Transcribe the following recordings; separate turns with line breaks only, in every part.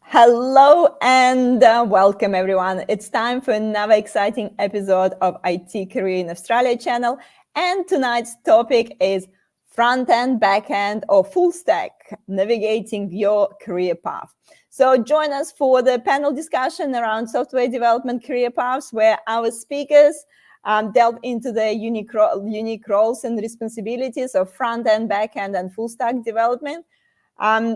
Hello and welcome everyone. It's time for another exciting episode of IT Career in Australia channel. And tonight's topic is front-end, back-end or full stack, navigating your career path. So join us for the panel discussion around software development career paths, where our speakers delve into the unique roles and responsibilities of front-end, back-end and full stack development.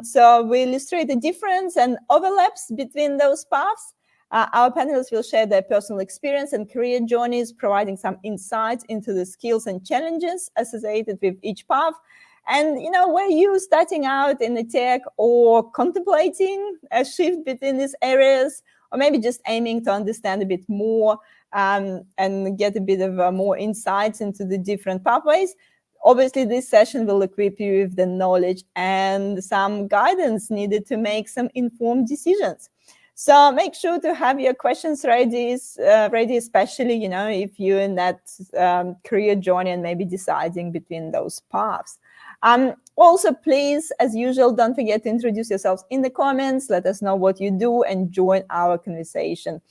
So we illustrate the difference and overlaps between those paths. Our panelists will share their personal experience and career journeys, providing some insights into the skills and challenges associated with each path. And, were you starting out in the tech or contemplating a shift between these areas, or maybe just aiming to understand a bit more and get a bit of more insights into the different pathways? Obviously, this session will equip you with the knowledge and some guidance needed to make some informed decisions. So make sure to have your questions ready, especially, if you're in that career journey and maybe deciding between those paths. Also, please, as usual, don't forget to introduce yourselves in the comments. Let us know what you do and join our conversation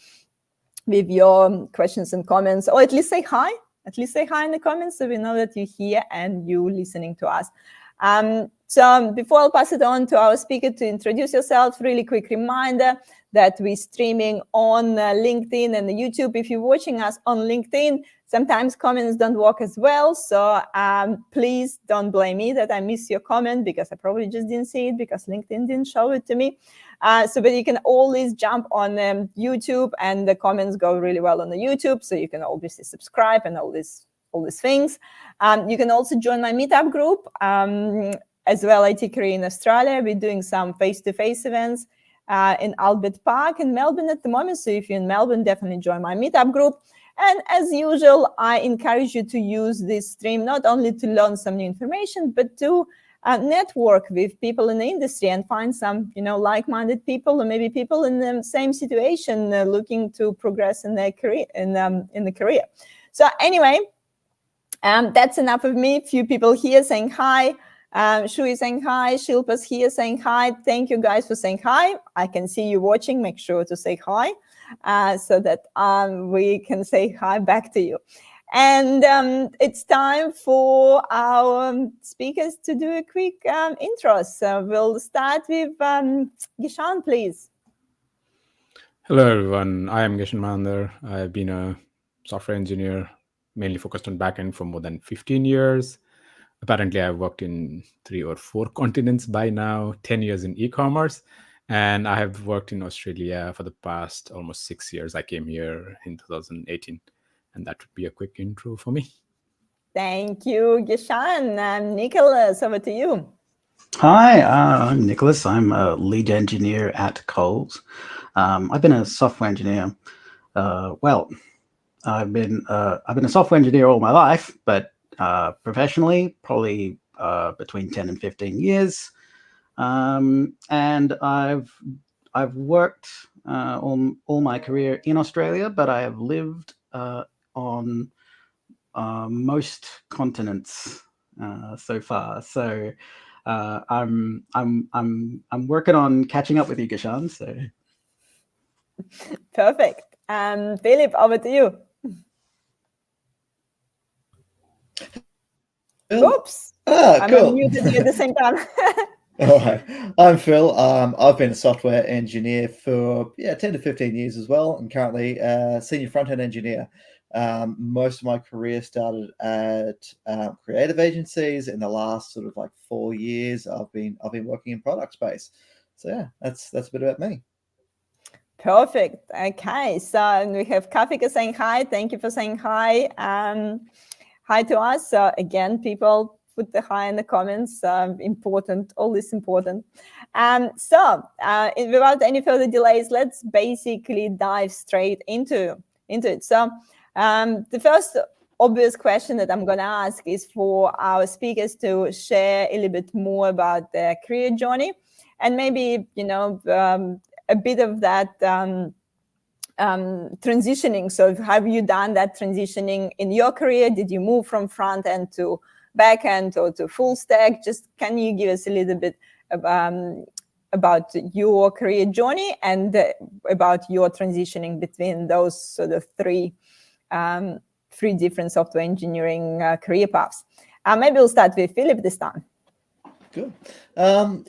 with your questions and comments, or at least say hi. At least say hi in the comments so we know that you're here and you're listening to us. So before I'll pass it on to our speaker to introduce yourself, really quick reminder that we're streaming on LinkedIn and YouTube. If you're watching us on LinkedIn, sometimes comments don't work as well. So please don't blame me that I missed your comment, because I probably just didn't see it because LinkedIn didn't show it to me. But you can always jump on YouTube, and the comments go really well on the YouTube. So you can obviously subscribe and all these things. You can also join my meetup group as well, IT Career in Australia. We're doing some face-to-face events in Albert Park in Melbourne at the moment. So if you're in Melbourne, definitely join my meetup group. And as usual, I encourage you to use this stream not only to learn some new information, but to network with people in the industry and find some, like-minded people, or maybe people in the same situation looking to progress in their career, in the career. So anyway, that's enough of me. Few people here saying hi. Shui saying hi. Shilpa's here saying hi. Thank you guys for saying hi. I can see you watching. Make sure to say hi so that we can say hi back to you. And it's time for our speakers to do a quick intro. So we'll start with Geshan, please.
Hello, everyone. I am Geshan Manandhar. I've been a software engineer, mainly focused on backend for more than 15 years. Apparently, I've worked in 3 or 4 continents by now, 10 years in e-commerce. And I have worked in Australia for the past almost 6 years. I came here in 2018. And that would be a quick intro for me.
Thank you, Geshan. Nicholas, over to you.
Hi, I'm Nicholas. I'm a lead engineer at Coles. I've been a software engineer. I've been a software engineer all my life, but professionally, probably between 10 and 15 years. And I've worked all my career in Australia, but I have lived on most continents so far. So I'm working on catching up with you, Geshan. So
perfect. Phillip, over to you. Oops. I'm
cool.
muted at the same time.
All right. I'm Phil. I've been a software engineer for 10 to 15 years as well. I'm currently a senior front-end engineer. Most of my career started at creative agencies. In the last sort of 4 years, I've been working in product space. So yeah, that's a bit about me.
Perfect. Okay, so we have Kafika saying hi. Thank you for saying hi. Hi to us. So again, people put the hi in the comments. Important, all this important. So without any further delays, let's basically dive straight into it. So the first obvious question that I'm going to ask is for our speakers to share a little bit more about their career journey, and maybe a bit of that transitioning. So have you done that transitioning in your career? Did you move from front end to back end or to full stack? Just can you give us a little bit of about your career journey and about your transitioning between those sort of three different software engineering career paths. Maybe we'll start with Phillip this time.
Good.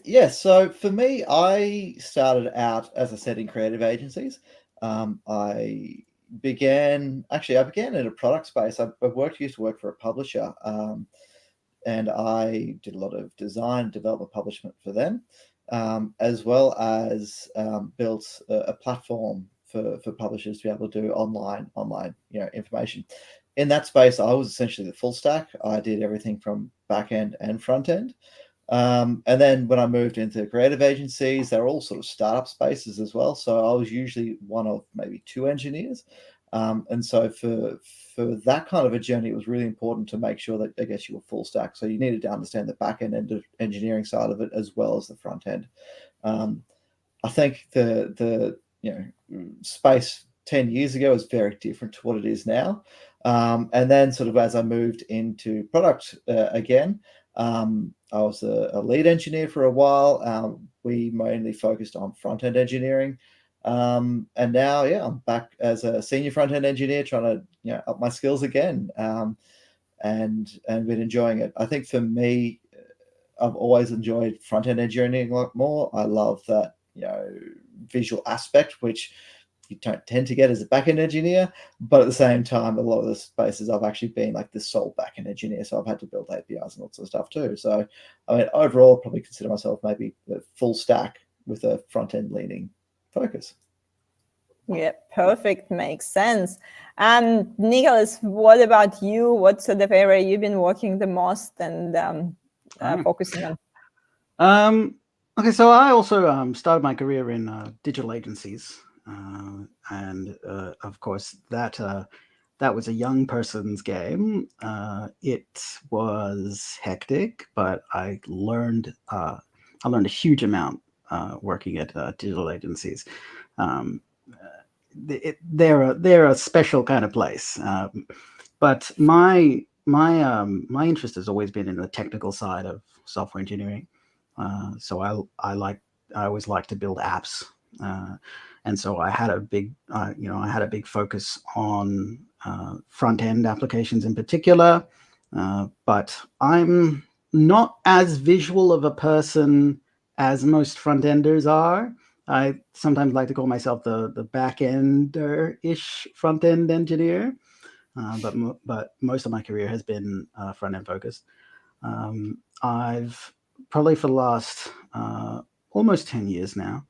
Yeah, so for me, I started out, as I said, in creative agencies. I began in a product space. I used to work for a publisher, and I did a lot of design, development, publishment for them, as well as built a platform for publishers to be able to do online information. In that space, I was essentially the full stack. I did everything from backend and front end. And then when I moved into creative agencies, they're all sort of startup spaces as well. So I was usually one of maybe two engineers. And so for that kind of a journey, it was really important to make sure that, I guess, you were full stack. So you needed to understand the back end engineering side of it as well as the front end. I think the space 10 years ago is very different to what it is now. And then sort of as I moved into product again, I was a lead engineer for a while. We mainly focused on front-end engineering. And now, I'm back as a senior front-end engineer trying to up my skills again, and been enjoying it. I think for me, I've always enjoyed front-end engineering a lot more. I love that visual aspect, which you don't tend to get as a backend engineer, but at the same time, a lot of the spaces I've actually been like the sole backend engineer, so I've had to build APIs and lots of stuff too. So, I mean, overall, I'd probably consider myself maybe a full stack with a front end leaning focus.
Yeah, perfect. Makes sense. Nicholas, what about you? What sort of area you've been working the most and focusing on?
Okay, so I also started my career in digital agencies. And of course, that was a young person's game. It was hectic, but I learned a huge amount working at digital agencies. They're a special kind of place. But my interest has always been in the technical side of software engineering. So I always like to build apps. And so I had a big focus on front end applications in particular. But I'm not as visual of a person as most front enders are. I sometimes like to call myself the back ender-ish front end engineer. But most of my career has been front end focused. I've probably for the last almost 10 years now.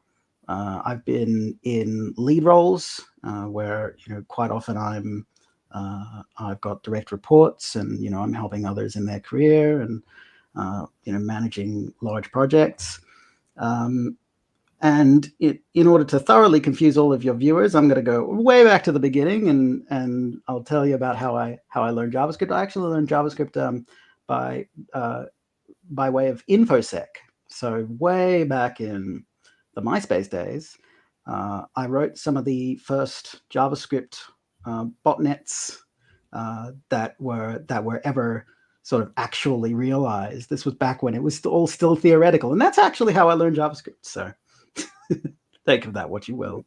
I've been in lead roles where quite often I've got direct reports, and I'm helping others in their career and managing large projects. And in order to thoroughly confuse all of your viewers, I'm going to go way back to the beginning, and I'll tell you about how I learned JavaScript. I actually learned JavaScript by way of InfoSec. So way back in the MySpace days, I wrote some of the first JavaScript botnets that were ever sort of actually realized. This was back when it was all still theoretical, and that's actually how I learned JavaScript. So think of that what you will.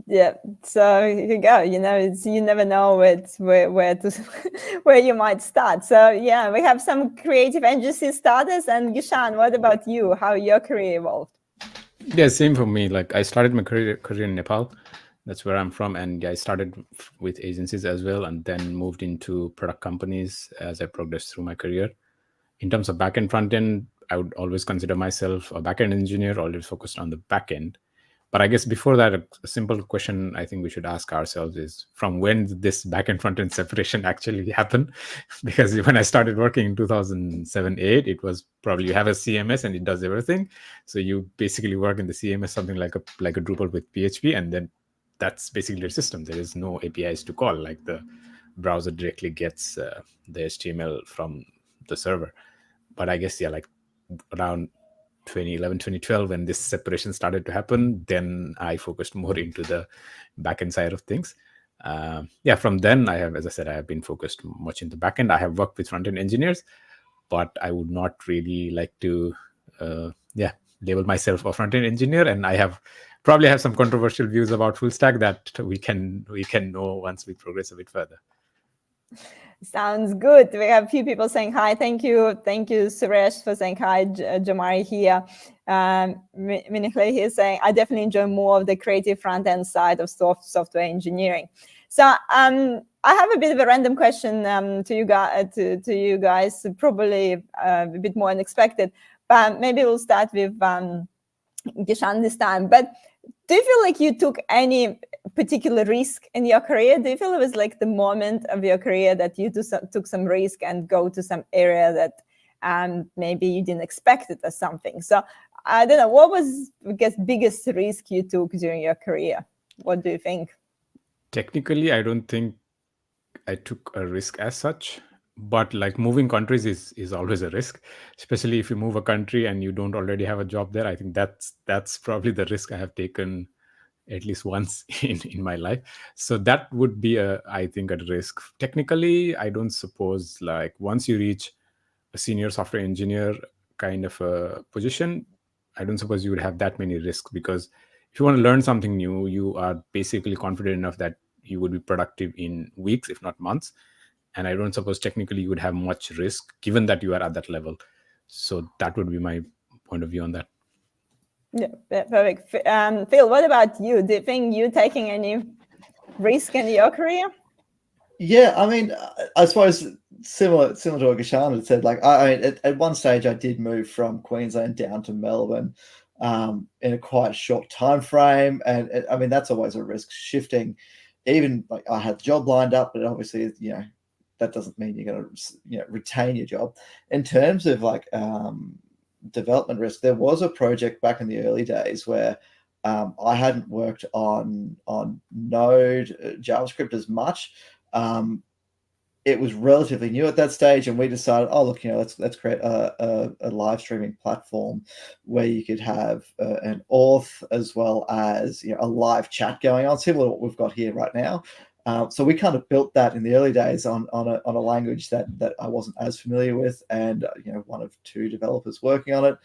Yeah, so you go. You never know where you might start. So yeah, we have some creative agency starters. And Geshan, what about you? How your career evolved?
Yeah, same for me. Like I started my career in Nepal. That's where I'm from, and I started with agencies as well, and then moved into product companies as I progressed through my career. In terms of backend, front end, I would always consider myself a backend engineer, always focused on the backend. But I guess before that, a simple question I think we should ask ourselves is, from when did this backend front end separation actually happen? Because when I started working in 2007-8, it was probably you have a CMS and it does everything. So you basically work in the CMS, something like a Drupal with PHP, and then that's basically your system. There is no APIs to call, like the browser directly gets the HTML from the server. But I guess, like around 2011, 2012, when this separation started to happen, then I focused more into the backend side of things. From then I have been focused much into backend. I have worked with front-end engineers, but I would not really like to label myself a front-end engineer, and I probably have some controversial views about full stack that we can know once we progress a bit further.
Sounds good. We have a few people saying hi. Thank you, Suresh, for saying hi. Jamari here. Minikle here saying, I definitely enjoy more of the creative front end side of software engineering. So I have a bit of a random question to you guys, probably a bit more unexpected, but maybe we'll start with Geshan this time. But do you feel like you took any particular risk in your career? Do you feel it was like the moment of your career that you took some risk and go to some area that maybe you didn't expect it or something? So I don't know, what was, I guess, biggest risk you took during your career? What do you think?
Technically, I don't think I took a risk as such, but like moving countries is always a risk, especially if you move a country and you don't already have a job there. I think that's probably the risk I have taken at least once in my life. So that would be I think a risk. Technically, I don't suppose, like, once you reach a senior software engineer kind of a position, I don't suppose you would have that many risks, because if you want to learn something new, you are basically confident enough that you would be productive in weeks, if not months. And I don't suppose technically you would have much risk given that you are at that level. So that would be my point of view on that.
Yeah, perfect. Phil, what about you? Do you think you're taking any risk in your career?
Yeah, I mean, I suppose similar to what Geshan had said. Like, at one stage, I did move from Queensland down to Melbourne in a quite short time frame, and I mean, that's always a risk, shifting. Even like, I had the job lined up, but obviously, that doesn't mean you're going to retain your job. In terms of like development risk, there was a project back in the early days where I hadn't worked on Node, JavaScript as much. It was relatively new at that stage, and we decided, let's create a live streaming platform where you could have an auth as well as a live chat going on, similar to what we've got here right now. So we kind of built that in the early days on a language that I wasn't as familiar with, and one of two developers working on it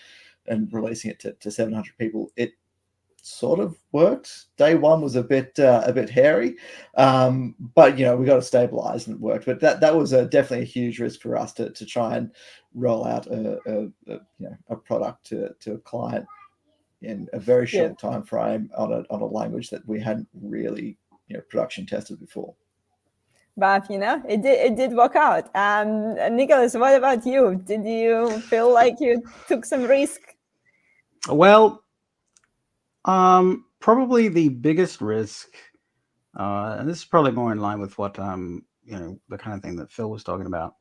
and releasing it to 700 people. It sort of worked. Day one was a bit hairy, but we got it stabilized and it worked. But that was definitely a huge risk for us to try and roll out a product to a client in a very short time frame on a language that we hadn't really production tested before.
But it did work out. Nicholas, what about you? Did you feel like you took some risk?
Well, probably the biggest risk, and this is probably more in line with what the kind of thing that Phil was talking about.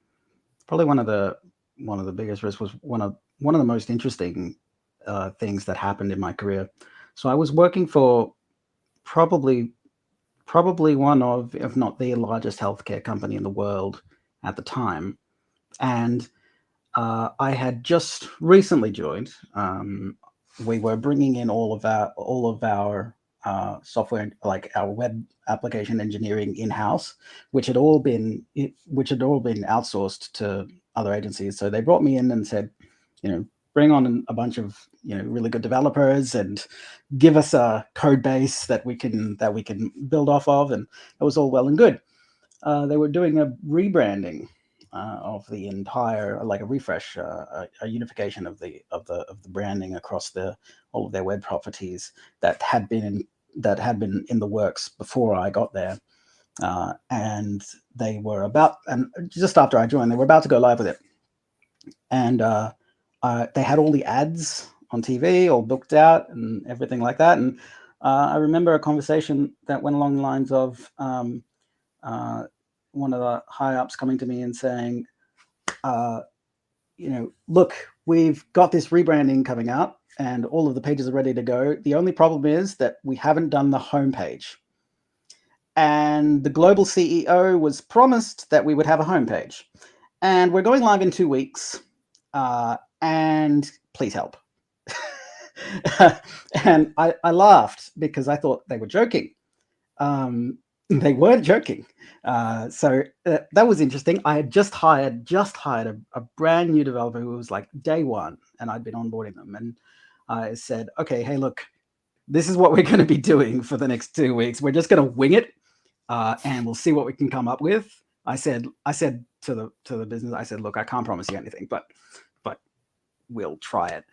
Probably one of the biggest risks was one of the most interesting things that happened in my career. So I was working for probably one of, if not the largest healthcare company in the world at the time, and I had just recently joined. We were bringing in all of our software, like our web application engineering, in-house, which had all been outsourced to other agencies. So they brought me in and said, bring on a bunch of really good developers and give us a code base that we can build off of, and it was all well and good. They were doing a rebranding of the entire, like a refresh, a unification of the branding across all of their web properties that had been in the works before I got there, and they were and just after I joined, they were about to go live with it, and they had all the ads on TV all booked out and everything like that. And I remember a conversation that went along the lines of one of the high ups coming to me and saying, look, we've got this rebranding coming out and all of the pages are ready to go. The only problem is that we haven't done the homepage. And the global CEO was promised that we would have a homepage. And we're going live in 2 weeks. And please help. And I laughed because I thought they were joking. They weren't joking. So that was interesting. I had just hired a brand new developer who was like day one, and I'd been onboarding them. And I said, okay, hey, look, this is what we're going to be doing for the next 2 weeks. We're just going to wing it, and we'll see what we can come up with. I said to the business, I said, look, I can't promise you anything, but we'll try it.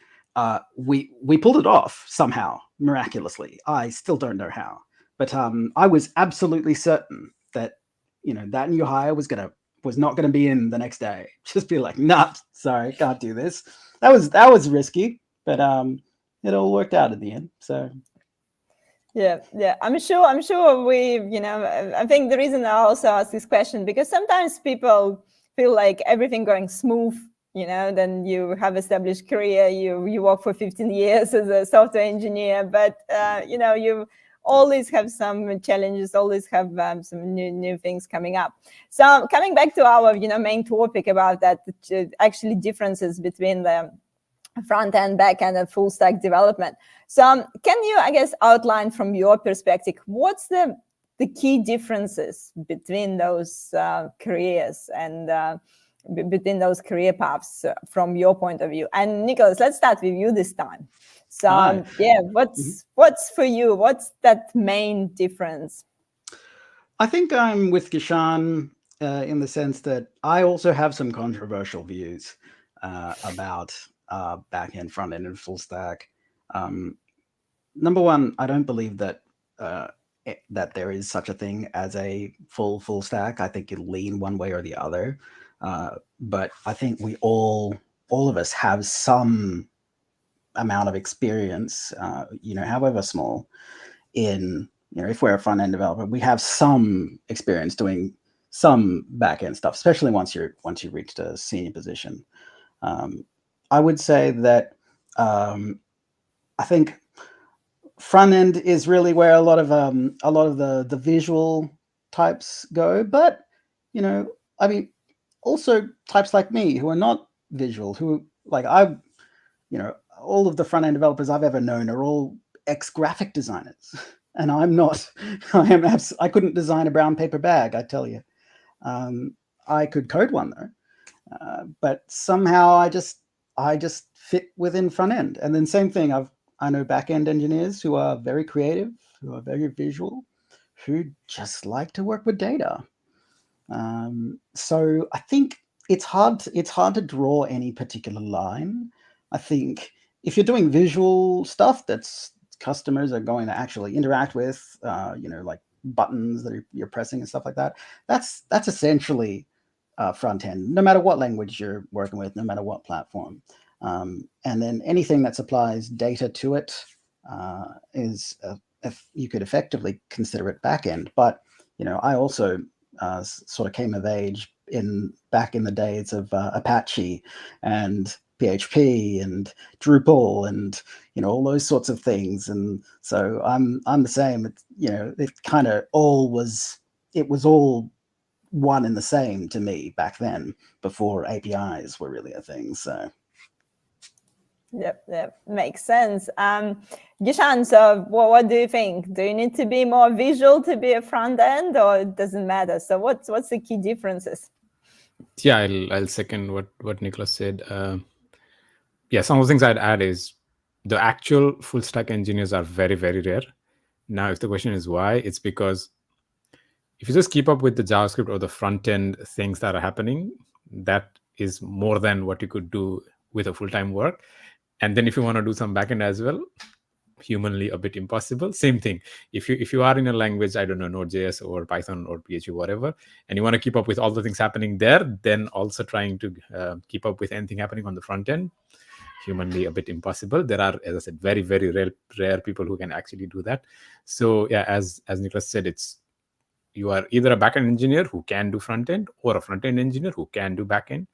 We pulled it off somehow, miraculously. I still don't know how, but I was absolutely certain that that new hire was not gonna be in the next day. Just be like, nah, sorry, can't do this. That was risky, but it all worked out in the end. So
yeah, I'm sure we, I think the reason I also ask this question, because sometimes people feel like everything going smooth, then you have established career, you work for 15 years as a software engineer, but you always have some challenges, always have some new things coming up. So coming back to our main topic about that, actually differences between the front end, back end, and full stack development. So can you, I guess, outline from your perspective, what's the key differences between those careers and between those career paths from your point of view? And Nicholas, let's start with you this time. So what's for you? What's that main difference?
I think I'm with Geshan in the sense that I also have some controversial views about back-end, front-end, and full stack. Number one, I don't believe that that there is such a thing as a full stack. I think you lean one way or the other. But I think we all of us have some amount of experience, however small, in, if we're a front-end developer, we have some experience doing some back-end stuff, especially once you reached a senior position. I would say that I think front end is really where a lot of the visual types go, but I mean, also types like me who are not visual, who like all of the front end developers I've ever known are all ex-graphic designers, and I'm not. I couldn't design a brown paper bag, I tell you. I could code one though, but somehow I just fit within front end. And then same thing, I know back end engineers who are very creative, who are very visual, who just like to work with data. So I think it's hard to draw any particular line. I think if you're doing visual stuff that's customers are going to actually interact with, like buttons that you're pressing and stuff like that, that's essentially front end, no matter what language you're working with, no matter what platform. And then anything that supplies data to it is, if you could effectively consider it back end. But I also sort of came of age back in the days of Apache and PHP and Drupal and all those sorts of things. And so I'm the same. It kind of all was all one and the same to me back then, before APIs were really a thing. So
Yep, makes sense. Geshan, so what do you think? Do you need to be more visual to be a front end, or it doesn't matter? So what's the key differences?
Yeah, I'll second what Nicholas said. Some of the things I'd add is the actual full stack engineers are very, very rare. Now, if the question is why, it's because if you just keep up with the JavaScript or the front end things that are happening, that is more than what you could do with a full-time work. And then if you want to do some backend as well, humanly a bit impossible. Same thing. If you are in a language, I don't know, Node.js or Python or PHP, whatever, and you want to keep up with all the things happening there, then also trying to keep up with anything happening on the front end, humanly a bit impossible. There are, as I said, very, very rare people who can actually do that. So yeah, as Nicholas said, you are either a backend engineer who can do front end, or a front end engineer who can do backend.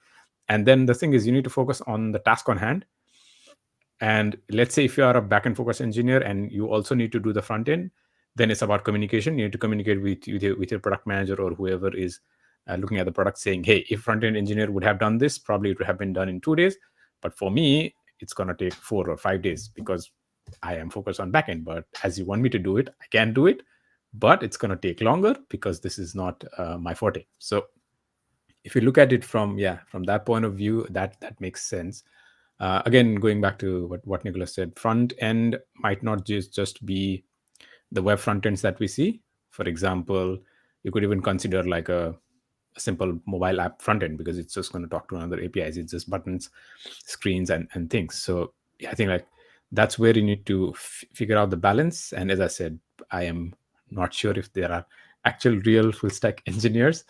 And then the thing is, you need to focus on the task on hand. And let's say if you are a backend focused engineer and you also need to do the front end, then it's about communication. You need to communicate with your product manager or whoever is looking at the product, saying, hey, if front end engineer would have done this, probably it would have been done in 2 days. But for me, it's going to take 4 or 5 days because I am focused on backend. But as you want me to do it, I can do it, but it's going to take longer because this is not my forte. So if you look at it from that point of view, that makes sense. Again, going back to what Nicholas said, front end might not just be the web front ends that we see. For example, you could even consider like a simple mobile app front end, because it's just going to talk to another APIs. It's just buttons, screens, and things. So yeah, I think like that's where you need to figure out the balance. And as I said, I am not sure if there are actual real full stack engineers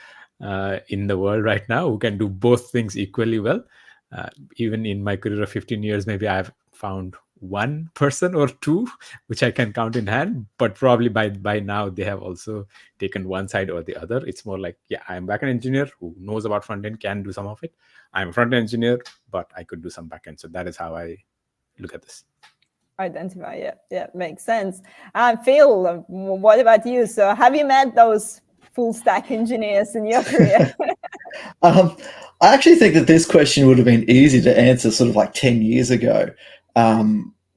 in the world right now who can do both things equally well. Even in my career of 15 years, maybe I've found one person or two which I can count in hand, but probably by now they have also taken one side or the other. It's more like, yeah, I'm backend engineer who knows about front end, can do some of it. I'm a front end engineer, but I could do some backend. So that is how I look at this.
Identify, yeah, makes sense. Phil, what about you? So have you met those full stack engineers in your career?
I actually think that this question would have been easy to answer sort of like 10 years ago.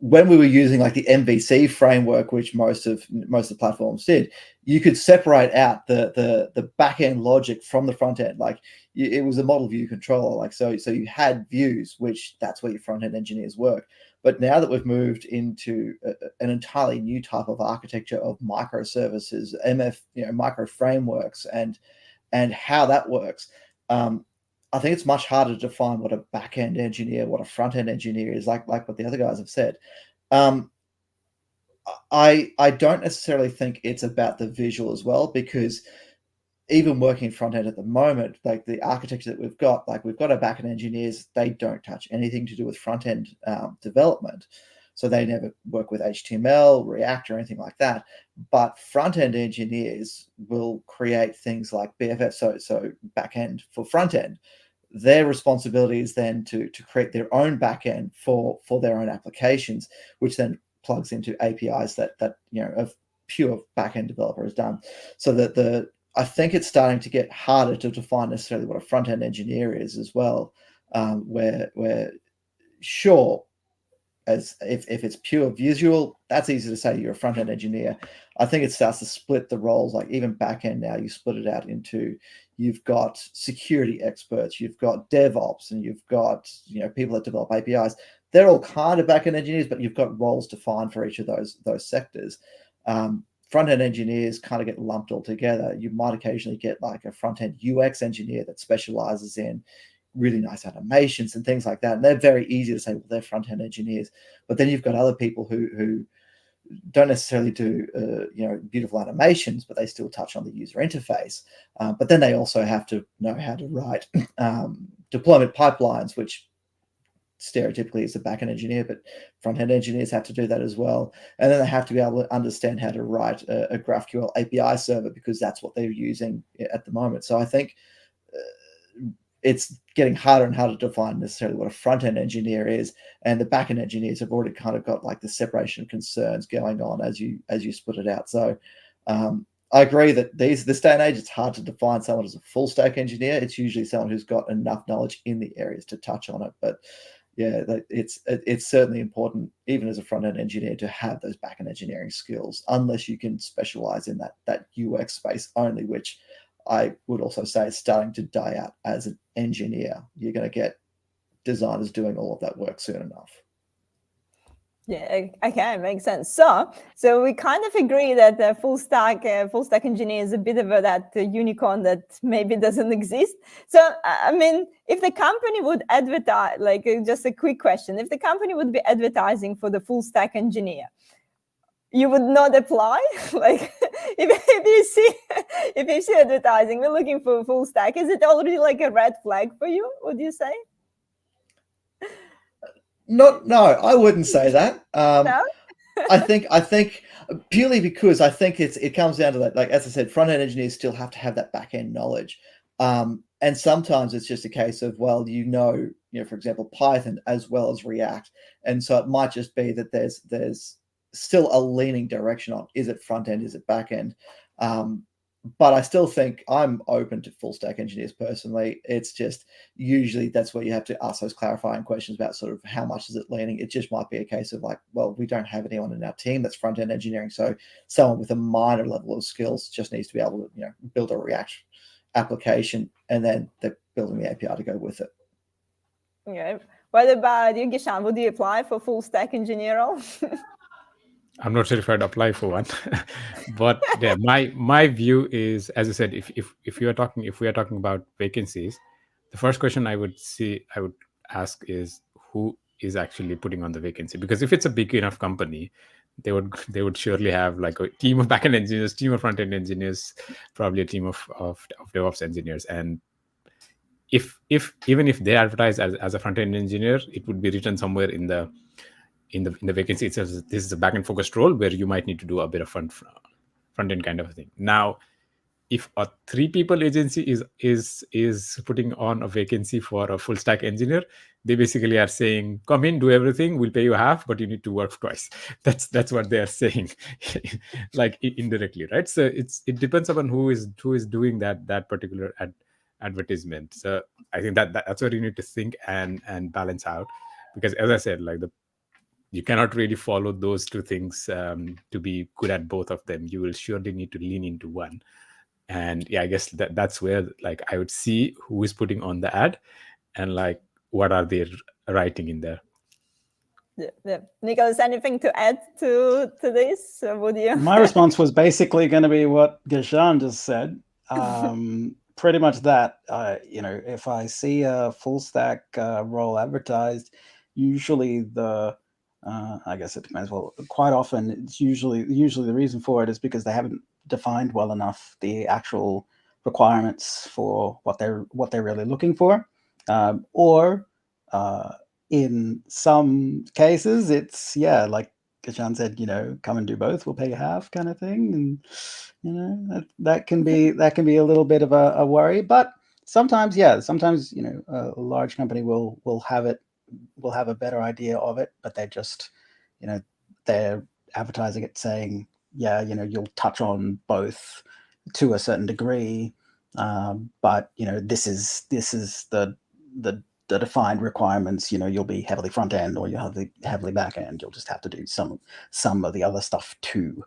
When we were using like the MVC framework, which most of the platforms did, you could separate out the back end logic from the front end. Like it was a model view controller. Like so you had views, which that's where your front end engineers work. But now that we've moved into an entirely new type of architecture of microservices, micro frameworks, and how that works, I think it's much harder to define what a back-end engineer, what a front-end engineer is, like what the other guys have said. I don't necessarily think it's about the visual as well, because even working front end at the moment, like the architecture that we've got our back-end engineers, they don't touch anything to do with front-end development. So they never work with HTML, React, or anything like that. But front-end engineers will create things like BFF, so backend for front-end. Their responsibility is then to create their own backend for their own applications, which then plugs into APIs that a pure backend developer has done. So that I think it's starting to get harder to define necessarily what a front-end engineer is as well, where sure, as if it's pure visual, that's easy to say you're a front-end engineer. I think it starts to split the roles. Like even back-end now, you split it out into, you've got security experts, you've got DevOps, and you've got people that develop APIs. They're all kind of back-end engineers, but you've got roles defined for each of those sectors. Front-end engineers kind of get lumped all together. You might occasionally get like a front-end UX engineer that specializes in really nice animations and things like that, and they're very easy to say, well, they're front-end engineers. But then you've got other people who don't necessarily do beautiful animations, but they still touch on the user interface. But then they also have to know how to write deployment pipelines, which stereotypically is a backend engineer, but front-end engineers have to do that as well. And then they have to be able to understand how to write a GraphQL API server, because that's what they're using at the moment. So I think it's getting harder and harder to define necessarily what a front-end engineer is, and the back-end engineers have already kind of got like the separation of concerns going on as you split it out. So I agree that this day and age, it's hard to define someone as a full stack engineer. It's usually someone who's got enough knowledge in the areas to touch on it. But yeah, it's certainly important, even as a front-end engineer, to have those back-end engineering skills, unless you can specialize in that UX space only, which I would also say is starting to die out as an engineer. You're going to get designers doing all of that work soon enough.
Yeah, okay, makes sense. So we kind of agree that the full stack engineer is a bit of that unicorn that maybe doesn't exist. So I mean, if the company would advertise, like just a quick question, if the company would be advertising for the full stack engineer, you would not apply? Like if you see advertising, we're looking for a full stack, is it already like a red flag for you, would you say?
No, I wouldn't say that.
No?
I think purely because I think it comes down to that. Like as I said, front end engineers still have to have that back end knowledge, and sometimes it's just a case of, well, for example, Python as well as React, and so it might just be that there's still a leaning direction on, is it front end, is it back end. But I still think I'm open to full stack engineers personally. It's just usually that's where you have to ask those clarifying questions about sort of how much is it leaning. It just might be a case of like, well, we don't have anyone in our team that's front end engineering, so someone with a minor level of skills just needs to be able to build a React application, and then they're building the API to go with it.
Yeah. What about you, Geshan? Would you apply for full stack engineer role?
I'm not sure if I'd apply for one, but yeah, my view is, as I said, if we are talking about vacancies, the first question I would ask is who is actually putting on the vacancy. Because if it's a big enough company, they would surely have like a team of backend engineers, team of front-end engineers, probably a team of DevOps engineers. And if even if they advertise as a front-end engineer, it would be written somewhere in the vacancy. It says this is a backend focused role where you might need to do a bit of front end kind of a thing. Now, if a 3 people agency is putting on a vacancy for a full stack engineer, they basically are saying, come in, do everything, we'll pay you half, but you need to work twice. That's what they are saying, like indirectly, right? So it depends upon who is doing that particular advertisement. So I think that's what you need to think and balance out, because as I said, like you cannot really follow those two things to be good at both of them. You will surely need to lean into one. And yeah, I guess that's where like I would see who is putting on the ad and like what are they writing in there.
Yeah. Nicholas, anything to add to this? Would you?
My response was basically going to be what Geshan just said. Pretty much that. If I see a full stack role advertised, usually I guess it depends. Well, quite often it's usually the reason for it is because they haven't defined well enough the actual requirements for what they're really looking for, or in some cases it's like Geshan said, come and do both, we'll pay you half kind of thing, and that can be a little bit of a worry. But sometimes a large company will have a better idea of it, but they just they're advertising it saying you'll touch on both to a certain degree, but this is the defined requirements. You'll be heavily front end or you'll have the heavily back end. You'll just have to do some of the other stuff too.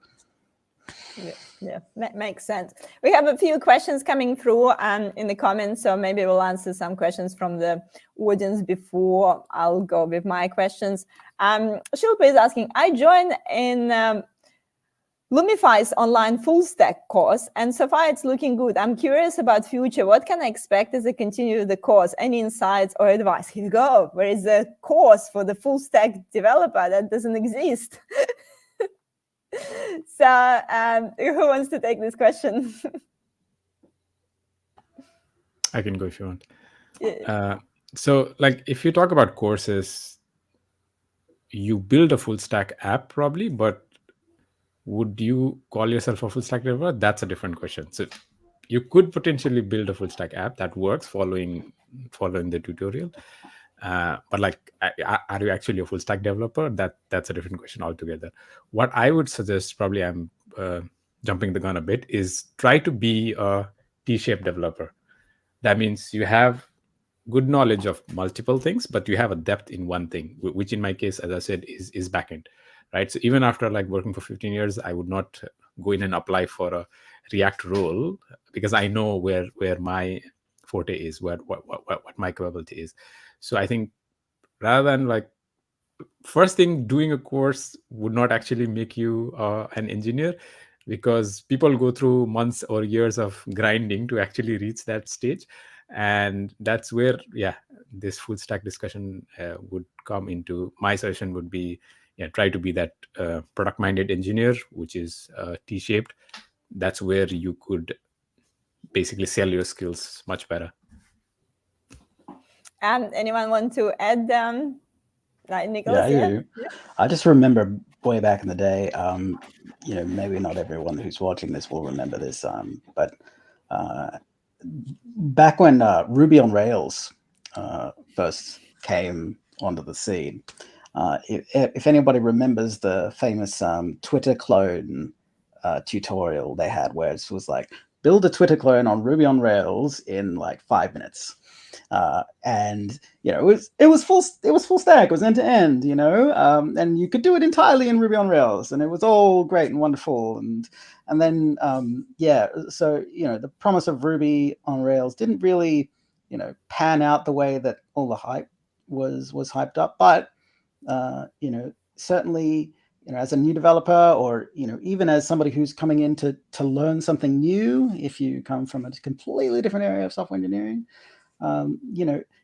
Yeah, makes sense. We have a few questions coming through in the comments, so maybe we'll answer some questions from the audience before I'll go with my questions. Shilpa is asking, I joined in Lumify's online full stack course, and so far it's looking good. I'm curious about future. What can I expect as I continue the course? Any insights or advice? Here you go. Where is the course for the full stack developer that doesn't exist? So who wants to take this question?
I can go if you want. Yeah. So like if you talk about courses, you build a full stack app probably, but would you call yourself a full stack developer? That's a different question. So you could potentially build a full stack app that works following the tutorial. But like, are you actually a full stack developer? That's a different question altogether. What I would suggest, probably I'm jumping the gun a bit, is try to be a T-shaped developer. That means you have good knowledge of multiple things, but you have a depth in one thing, which in my case, as I said, is backend, right? So even after like working for 15 years, I would not go in and apply for a React role because I know where my forte is, what my capability is. So I think rather than like first thing, doing a course would not actually make you an engineer, because people go through months or years of grinding to actually reach that stage. And that's where this full stack discussion would come into. My suggestion would be try to be that product minded engineer, which is T-shaped. That's where you could basically sell your skills much better.
Anyone want to add Nicholas?
Yeah. I just remember way back in the day, maybe not everyone who's watching this will remember this, but back when Ruby on Rails first came onto the scene, if anybody remembers the famous Twitter clone tutorial they had, where it was like, build a Twitter clone on Ruby on Rails in like 5 minutes. And it was full stack, it was end to end, and you could do it entirely in Ruby on Rails, and it was all great and wonderful. And then so the promise of Ruby on Rails didn't really pan out the way that all the hype was hyped up. But certainly, as a new developer, or even as somebody who's coming in to learn something new, if you come from a completely different area of software engineering,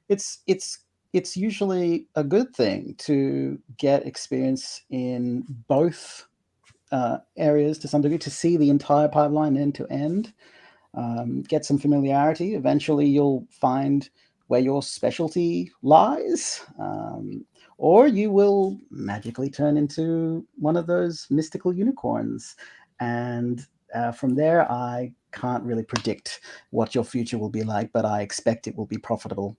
it's usually a good thing to get experience in both areas to some degree, to see the entire pipeline end to end, get some familiarity. Eventually, you'll find where your specialty lies, or you will magically turn into one of those mystical unicorns. And from there, I can't really predict what your future will be like, but I expect it will be profitable.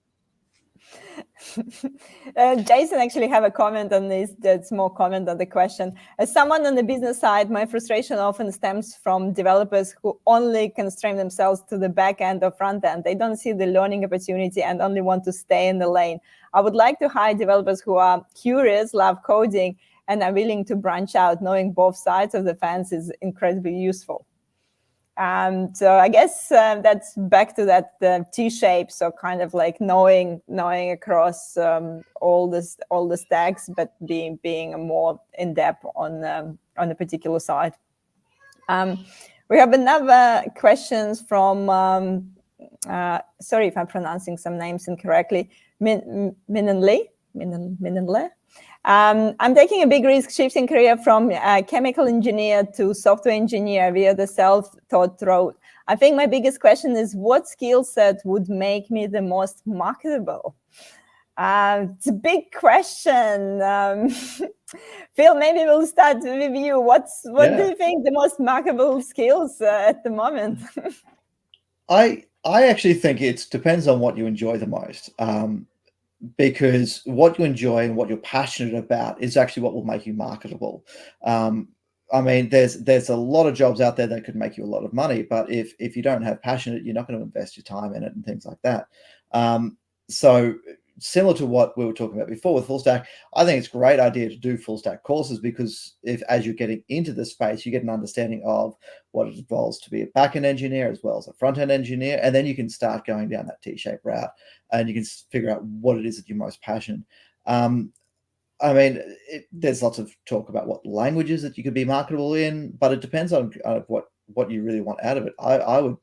Jason actually have a comment on this, that small comment on the question. As someone on the business side, my frustration often stems from developers who only constrain themselves to the back end or front end. They don't see the learning opportunity and only want to stay in the lane. I would like to hire developers who are curious, love coding, and are willing to branch out. Knowing both sides of the fence is incredibly useful. So I guess that's back to that T-shape. So kind of like knowing across all the stacks, but being more in depth on a particular side. We have another questions from sorry if I'm pronouncing some names incorrectly. Minanle. I'm taking a big risk shifting career from chemical engineer to software engineer via the self-taught road. I think my biggest question is what skill set would make me the most marketable? It's a big question. Phil, maybe we'll start with you. What do you think the most marketable skills at the moment?
I actually think it depends on what you enjoy the most. Because what you enjoy and what you're passionate about is actually what will make you marketable. I mean, there's a lot of jobs out there that could make you a lot of money, but if you don't have passion, you're not going to invest your time in it and things like that. So similar to what we were talking about before with full stack, I think it's a great idea to do full stack courses, because as you're getting into the space, you get an understanding of what it involves to be a backend engineer as well as a front-end engineer, and then you can start going down that T-shaped route, and you can figure out what it is that you're most passionate. I mean, there's lots of talk about what languages that you could be marketable in, but it depends on what you really want out of it. I would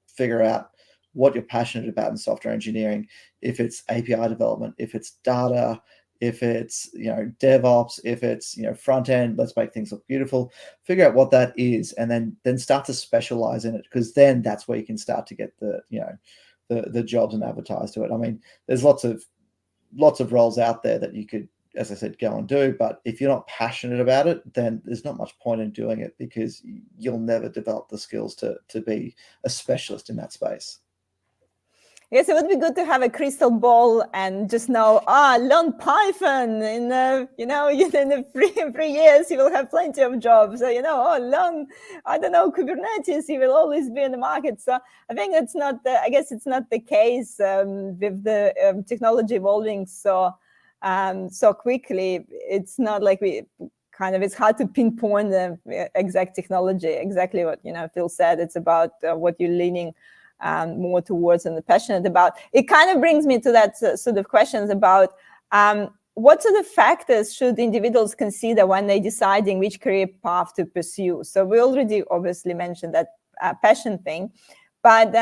figure out what you're passionate about in software engineering. If it's API development, if it's data, if it's DevOps, if it's front end, let's make things look beautiful. Figure out what that is, and then start to specialize in it, because then that's where you can start to get the jobs and advertise to it. I mean, there's lots of roles out there that you could, as I said, go and do, but if you're not passionate about it, then there's not much point in doing it, because you'll never develop the skills to be a specialist in that space.
Yes, it would be good to have a crystal ball and just know, learn Python in the 3 years, you will have plenty of jobs. So, learn, I don't know, Kubernetes, you will always be in the market. So I think it's not, I guess it's not the case with the technology evolving so quickly. It's not like it's hard to pinpoint the exact technology, exactly what, Phil said. It's about what you're leaning more towards and passionate about. It kind of brings me to that sort of questions about what sort of factors should individuals consider when they're deciding which career path to pursue. So we already obviously mentioned that passion thing, but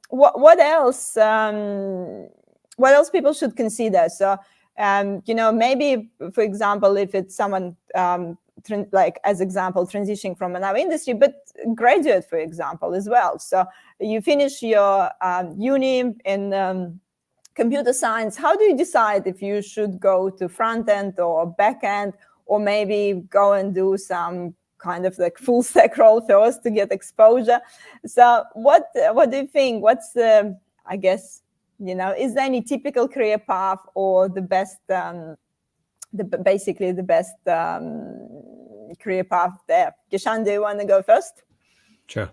what else? What else people should consider? So maybe, for example, if it's someone like as example transitioning from another industry, but graduate, for example, as well. So you finish your uni in computer science. How do you decide if you should go to front end or back end, or maybe go and do some kind of like full stack role first to get exposure? So what do you think? What's the, I guess, is there any typical career path, or the best basically the best career path there? Geshan, do you want to go first?
Sure.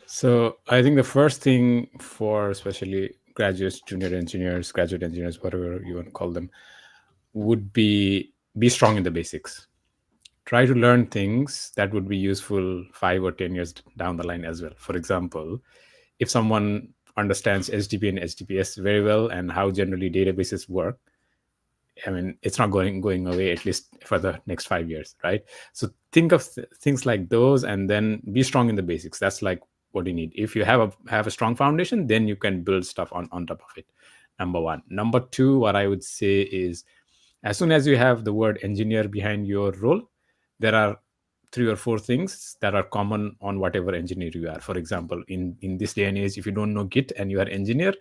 So I think the first thing for especially graduates, junior engineers, graduate engineers, whatever you want to call them, would be strong in the basics. Try to learn things that would be useful 5 or 10 years down the line as well. For example, if someone understands HDB and HDBS very well and how generally databases work, I mean, it's not going away, at least for the next 5 years, right? So think of things like those, and then be strong in the basics. That's like what you need. If you have a strong foundation, then you can build stuff on top of it. Number one. Number two, what I would say is, as soon as you have the word engineer behind your role, there are 3 or 4 things that are common on whatever engineer you are. For example, in this day and age, if you don't know Git and you are engineer,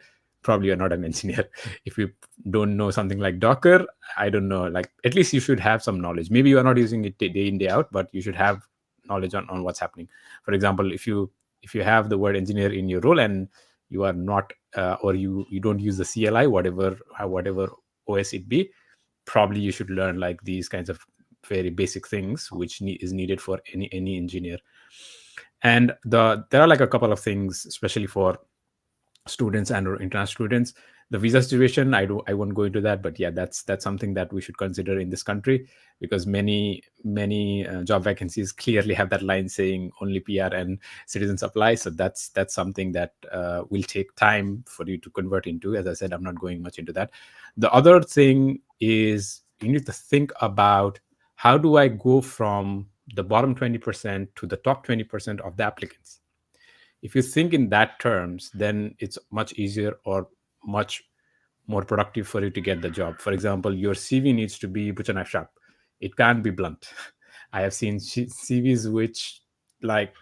probably you're not an engineer. If you don't know something like Docker, I don't know, like at least you should have some knowledge. Maybe you are not using it day in, day out, but you should have knowledge on what's happening. For example, if you have the word engineer in your role and you are not or you don't use the CLI, whatever OS it be, probably you should learn like these kinds of very basic things which is needed for any engineer. And there are like a couple of things, especially for students and or international students. The visa situation, I won't go into that, but yeah, that's something that we should consider in this country, because many job vacancies clearly have that line saying only PR and citizens apply. So that's something that will take time for you to convert into. As I said, I'm not going much into that. The other thing is, you need to think about, how do I go from the bottom 20% to the top 20% of the applicants? If you think in that terms, then it's much easier or much more productive for you to get the job. For example, your CV needs to be butcher knife sharp. It can't be blunt. I have seen CVs which, like,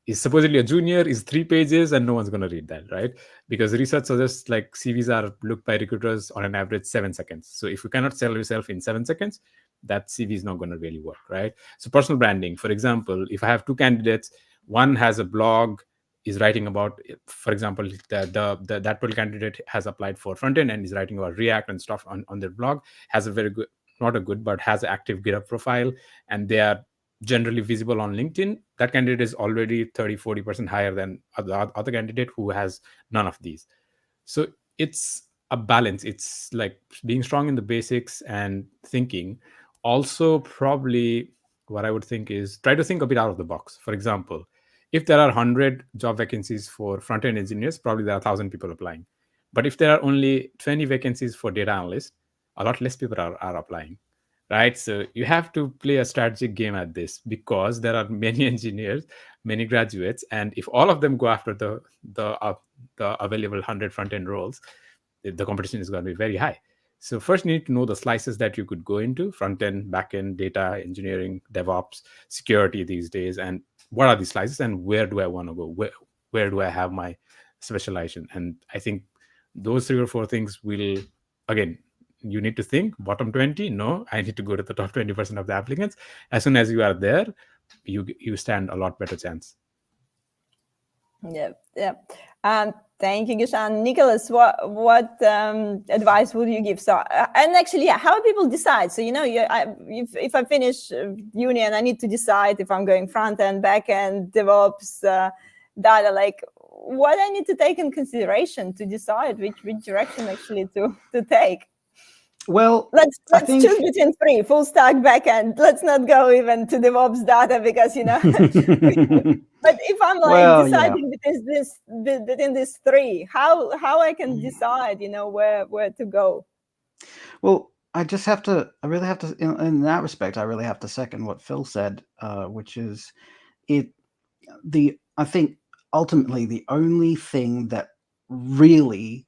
is supposedly a junior, is 3 pages, and no one's going to read that, right? Because research suggests like CVs are looked by recruiters on an average 7 seconds. So if you cannot sell yourself in 7 seconds, that CV is not going to really work, right? So personal branding, for example, if I have 2 candidates, one has a blog, is writing about, for example, that particular candidate has applied for Frontend and is writing about React and stuff on their blog, has a very good, not a good, but has an active GitHub profile, and they are generally visible on LinkedIn. That candidate is already 30-40% higher than other candidate who has none of these. So it's a balance. It's like being strong in the basics and thinking. Also, probably what I would think is, try to think a bit out of the box. For example, if there are 100 job vacancies for front-end engineers, probably there are 1,000 people applying. But if there are only 20 vacancies for data analysts, a lot less people are applying, right? So you have to play a strategic game at this, because there are many engineers, many graduates, and if all of them go after the available 100 front-end roles, the competition is going to be very high. So first, you need to know the slices that you could go into: front-end, back-end, data engineering, DevOps, security these days, and what are these slices and where do I want to go? Where do I have my specialization? And I think those 3 or 4 things will, again, you need to think bottom 20. No, I need to go to the top 20% of the applicants. As soon as you are there, you stand a lot better chance.
Yeah. Thank you, Geshan. Nicholas, what advice would you give? So, and actually, yeah, how people decide? So, if I finish uni and I need to decide if I'm going front end, back end, DevOps, data, like what I need to take in consideration to decide which direction actually to take.
Well,
let's choose between 3: full stack, backend. Let's not go even to DevOps, data, because But if I'm like deciding between these 3, how I can decide, where to go?
Well, I really have to, in that respect, I really have to second what Phil said, which is I think ultimately the only thing that really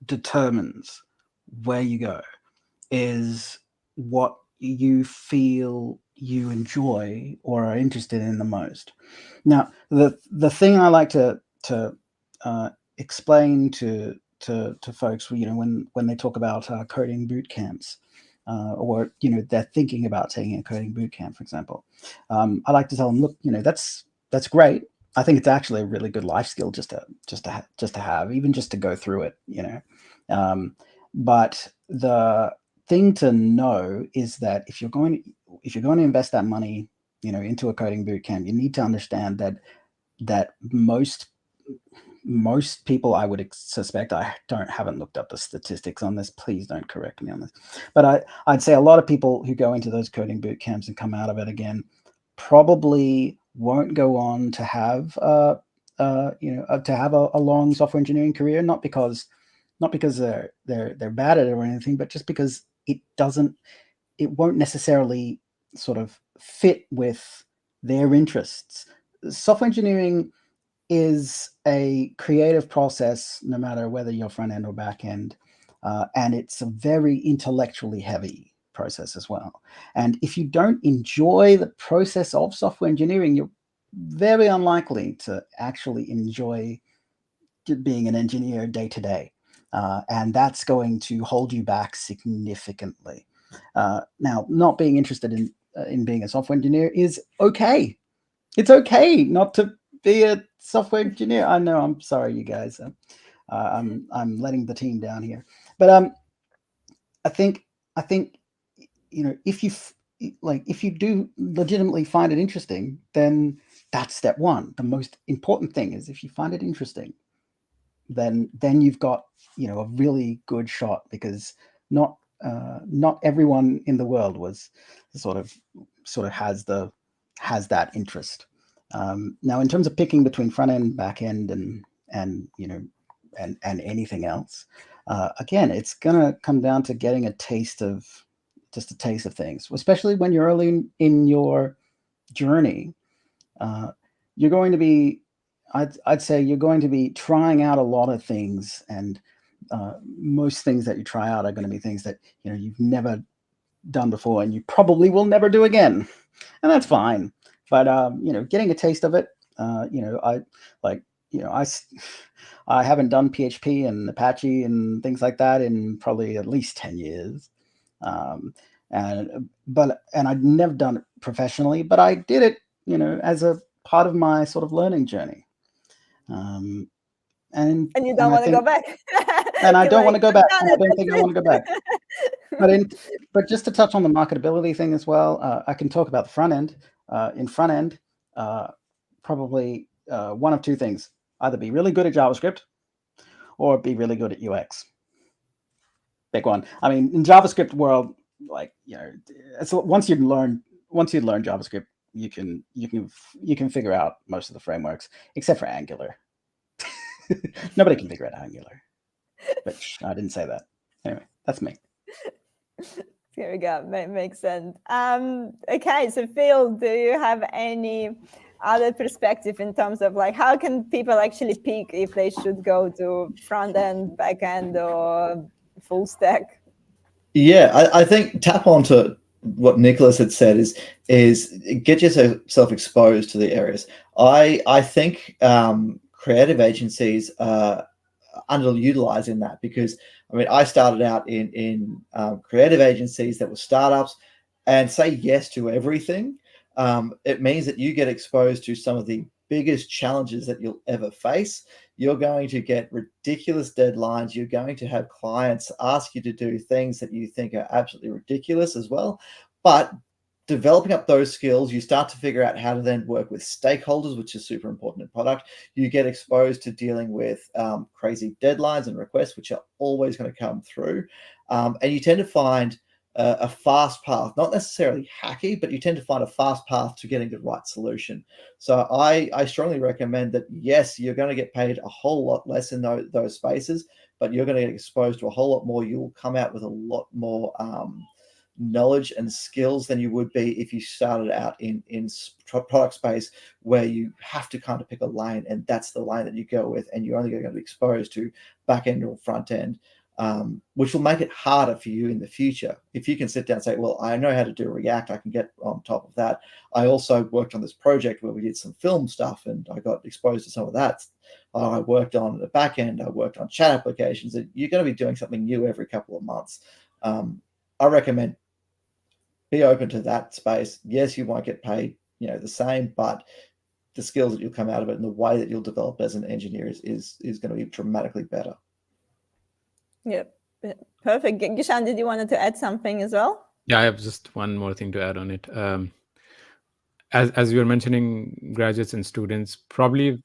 determines where you go is what you feel you enjoy or are interested in the most. Now, the thing I like to explain to folks, when they talk about coding boot camps, or they're thinking about taking a coding boot camp, for example, I like to tell them, look, that's great. I think it's actually a really good life skill just to have, even just to go through it, but the thing to know is that if you're going to invest that money, into a coding boot camp, you need to understand that most people, I would suspect, I haven't looked up the statistics on this, please don't correct me on this, but I'd say a lot of people who go into those coding boot camps and come out of it again probably won't go on to have to have a long software engineering career, not because they're bad at it or anything, but just because it won't necessarily sort of fit with their interests. Software engineering is a creative process, no matter whether you're front end or back end, and it's a very intellectually heavy process as well. And if you don't enjoy the process of software engineering, you're very unlikely to actually enjoy being an engineer day to day. And that's going to hold you back significantly. Now, not being interested in being a software engineer is okay. It's okay not to be a software engineer. I know. I'm sorry, you guys. I'm letting the team down here, but I think if you do legitimately find it interesting, then that's step one. The most important thing is if you find it interesting, then you've got a really good shot, because not everyone in the world was sort of has that interest. Now, in terms of picking between front end, back end, and anything else, again, it's gonna come down to getting a taste of things, especially when you're early in your journey. You're going to be, I'd say, you're going to be trying out a lot of things, and most things that you try out are going to be things that you've never done before, and you probably will never do again, and that's fine. But getting a taste of it, I haven't done PHP and Apache and things like that in probably at least 10 years. And I'd never done it professionally, but I did it, as a part of my sort of learning journey.
And you don't want to go back.
And I don't want to go back. And I don't think I want to go back. But just to touch on the marketability thing as well, I can talk about the front end. In front end, probably one of two things: either be really good at JavaScript or be really good at UX. Big one. I mean, in JavaScript world, once you learn JavaScript, you can figure out most of the frameworks, except for Angular. Nobody can figure out Angular. But I didn't say that. Anyway, that's me.
Here we go. Makes sense. Okay, so Phil, do you have any other perspective in terms of how can people actually pick if they should go to front end, back end, or full stack?
Yeah, I think tap onto what Nicholas had said is get yourself exposed to the areas. I think creative agencies are underutilizing that, because I started out in creative agencies that were startups, and say yes to everything. It means that you get exposed to some of the biggest challenges that you'll ever face. You're going to get ridiculous deadlines. You're going to have clients ask you to do things that you think are absolutely ridiculous as well. But developing up those skills, you start to figure out how to then work with stakeholders, which is super important in product. You get exposed to dealing with crazy deadlines and requests, which are always going to come through. And you tend to find a fast path, not necessarily hacky, but you tend to find a fast path to getting the right solution. So I strongly recommend that, yes, you're going to get paid a whole lot less in those spaces, but you're going to get exposed to a whole lot more. You'll come out with a lot more knowledge and skills than you would be if you started out in product space, where you have to kind of pick a lane, and that's the lane that you go with, and you're only going to be exposed to back end or front end, which will make it harder for you in the future. If you can sit down and say, well, I know how to do React, I can get on top of that. I also worked on this project where we did some film stuff, and I got exposed to some of that. I worked on the back end, I worked on chat applications. You're going to be doing something new every couple of months. I recommend be open to that space. Yes, you won't get paid, the same, but the skills that you'll come out of it and the way that you'll develop as an engineer is going to be dramatically better.
Yep. Perfect. Geshan, did you want to add something as well?
Yeah, I have just one more thing to add on it. As you were mentioning, graduates and students, probably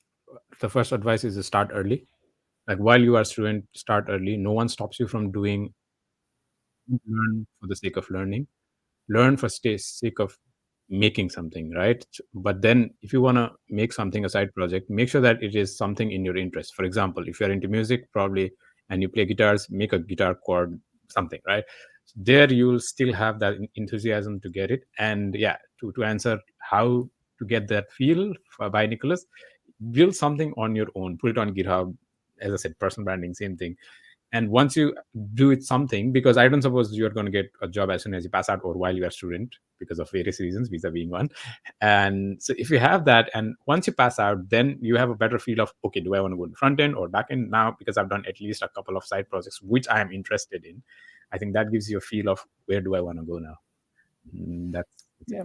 the first advice is to start early. While you are a student, start early. No one stops you from learn for the sake of learning. Learn for the sake of making something, right? But then if you want to make something a side project, make sure that it is something in your interest. For example, if you're into music, probably, and you play guitars, make a guitar chord, something, right? There you'll still have that enthusiasm to get it. And yeah, to answer how to get that feel by Nicholas, build something on your own, put it on GitHub. As I said, personal branding, same thing. And once you do it something, because I don't suppose you're going to get a job as soon as you pass out or while you're a student, because of various reasons, visa being one. And so if you have that, and once you pass out, then you have a better feel of, okay, do I want to go to front end or back end now? Because I've done at least a couple of side projects which I am interested in. I think that gives you a feel of where do I want to go now. That's
yeah.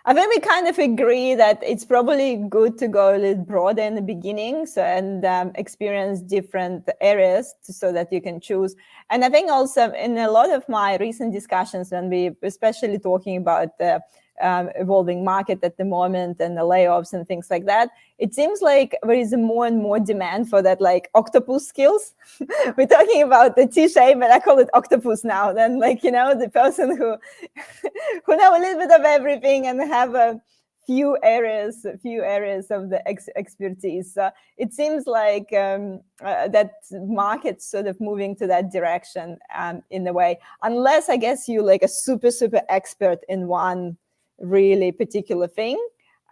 I think we kind of agree that it's probably good to go a little broader in the beginning, so and experience different areas so that you can choose. And I think also in a lot of my recent discussions, when we especially talking about the evolving market at the moment and the layoffs and things like that, it seems like there is a more and more demand for that, like octopus skills. We're talking about the T-shape, but I call it octopus now. Then, like, you know, the person who who know a little bit of everything and have a few areas of the expertise. It seems like that market's sort of moving to that direction in a way, unless I guess you like a super expert in one really particular thing.